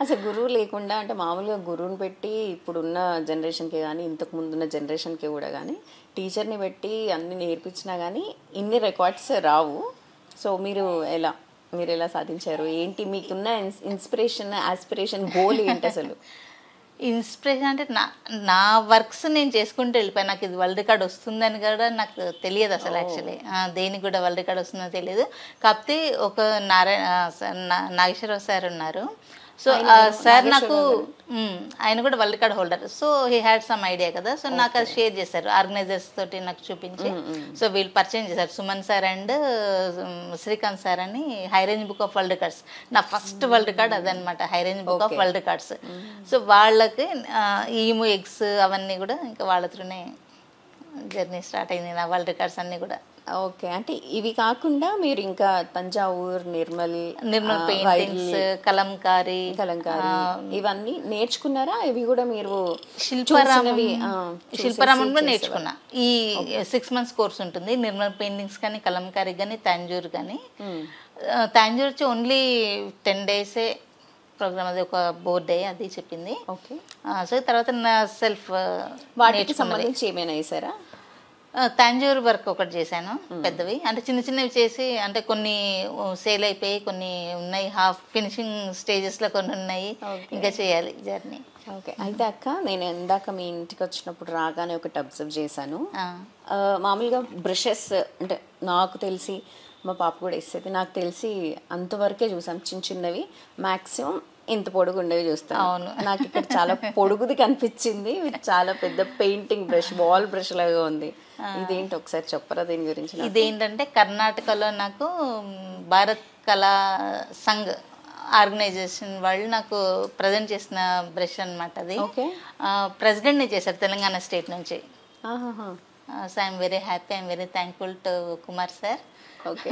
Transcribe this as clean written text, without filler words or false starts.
అసలు గురువు లేకుండా అంటే మామూలుగా గురువుని పెట్టి ఇప్పుడున్న జనరేషన్‌కి గానీ, ఇంతకు ముందున్న జనరేషన్‌కి గూడా గానీ, టీచర్‌ని పెట్టి అన్నీ నేర్పించినా గానీ, ఇన్ని రికార్డ్స్ రావు. సో, ఎలా? మీరెలా సాధించారు? ఏంటి మీకున్న ఇన్‌స్పిరేషన్, యాస్పిరేషన్, గోల్ ఏంటసలు? ఇన్స్పిరేషన్ అంటే నా వర్క్స్ నేను చేసుకుంటూ వెళ్ళిపోయాను. నాకు ఇది వరల్డ్ రికార్డ్ వస్తుందని కూడా నాకు తెలియదు అసలు ఓహ్! యాక్చువల్లీ. దేనికి కూడా వరల్డ్ రికార్డ్ వస్తుందో తెలియదు. కాకపోతే ఒక నాగేశ్వరరావు సార్ ఉన్నారు. సో ఆయన ఎవరు? సార్ నాకు నాగేశ్వరరావు గారు? ఆయన కూడా world record holder. So he had some idea కదా! సో నాకు ఓకే. అది షేర్ చేశారు. ఆర్గనైజర్స్ తోటి నాకు చూపించి. హ్మ్. హ్మ్. సో వీళ్ళు పరిచయం చేశారు. Suman sir and Srikanth sir అని high range book of world records. నా ఫస్ట్ వరల్డ్ రికార్డ్ అదనమాట. High range book of okay. World records. So వాళ్ళకి ఈము ఎగ్స్ అవన్నీ కూడా ఇంకా వాళ్ళ త్రూనే జర్నీ స్టార్ట్ అయింది నా వరల్డ్ రికార్డ్స్ అన్నీ కూడా. ఓకే. అంటే ఇవి కాకుండా మీరు ఇంకా తంజావూర్, నిర్మల్, పెయింటింగ్స్, వైర్లి, కలంకారీ, కలంకారీ ఇవన్నీ నేర్చుకున్నారా? ఇవి గూడా మీరు శిల్పారామం చూసినవి శిల్పారామం కూడా చేసేవారా? నేర్చుకున్నా. ఈ 6 మంత్స్ కోర్స్ ఉంటుంది. నిర్మల్ పెయింటింగ్స్ కానీ, కలంకారీ కానీ, తంజూర్ కానీ. హ్మ్. తంజూర్ వచ్చి ఓన్లీ 10 డేసే ప్రోగ్రామ్, అది ఒక బోర్డ్ డే అది చెప్పింది. ఓకే. సో తర్వాత నా సెల్ఫ్ వాటికి నేర్చుకున్నది. సంబంధించి ఏమైనా ఏసారా? తంజూరు వర్క్ ఒకటి చేశాను పెద్దవి. అంటే చిన్న చిన్నవి చేసి, అంటే కొన్ని సేల్ అయిపోయి, కొన్ని ఉన్నాయి హాఫ్ ఫినిషింగ్ స్టేజెస్లో, కొన్ని ఉన్నాయి ఓకే. ఇంకా చేయాలి జర్నీ. ఓకే. అయితే అక్క, నేను ఇందాక మీ ఇంటికి వచ్చినప్పుడు రాగానే ఒకటి అబ్జర్వ్ చేశాను. మామూలుగా బ్రషెస్ అంటే నాకు తెలిసి మా పాప కూడా వేసేది. నాకు తెలిసి అంతవరకే చూసాం, చిన్న చిన్నవి. మ్యాక్సిమం ఇంత పొడుగు ఉండేవి చూస్తాను. అవును. నాకు ఇక్కడ చాలా పొడుగుది కనిపించింది. ఇది చాలా పెద్ద పెయింటింగ్ బ్రష్, వాల్ బ్రష్ లాగా ఉంది. ఇదేంటి ఒకసారి చెప్పరా దీని గురించి నాకు? ఇదేంటంటే కర్ణాటకలో నాకు భారత్ కళా సంఘ్ ఆర్గనైజేషన్ వాళ్ళు నాకు ప్రజెంట్ చేసిన బ్రష్ అనమాట అది. ఓకే. ప్రెసిడెంట్ని చేశారు తెలంగాణ స్టేట్ నుంచి. ఆహాహా. So I'm very happy, I'm very thankful to Kumar sir. Okay.